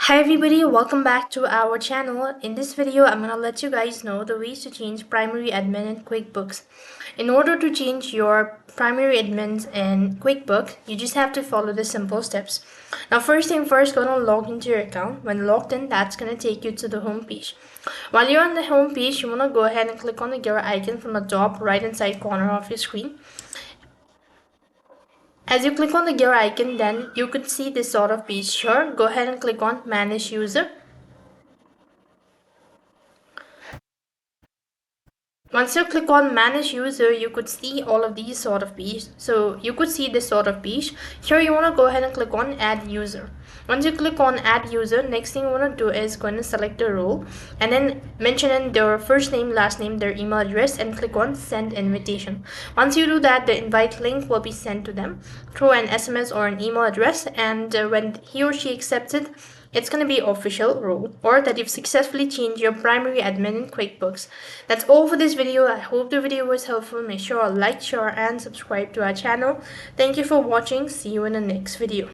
Hi everybody, welcome back to our channel. In this video, I'm gonna let you guys know the ways to change primary admin in QuickBooks. In order to change your primary admins in QuickBooks, you just have to follow the simple steps. Now, first thing first, go and log into your account. When logged in, that's gonna take you to the home page. While you're on the home page, you wanna go ahead and click on the gear icon from the top right hand side corner of your screen. As you click on the gear icon, then you could see this sort of page here. Go ahead and click on Manage User. Once you click on Manage User, you could see all of these sort of page. So you could see this sort of page. Here you want to go ahead and click on Add User. Once you click on Add User, next thing you want to do is go and select the role and then mention in their first name, last name, their email address, and click on Send Invitation. Once you do that, the invite link will be sent to them through an SMS or an email address, and when he or she accepts it, it's going to be official role or that you've successfully changed your primary admin in QuickBooks. That's all for this video. I hope the video was helpful. Make sure to like, share, and subscribe to our channel. Thank you for watching. See you in the next video.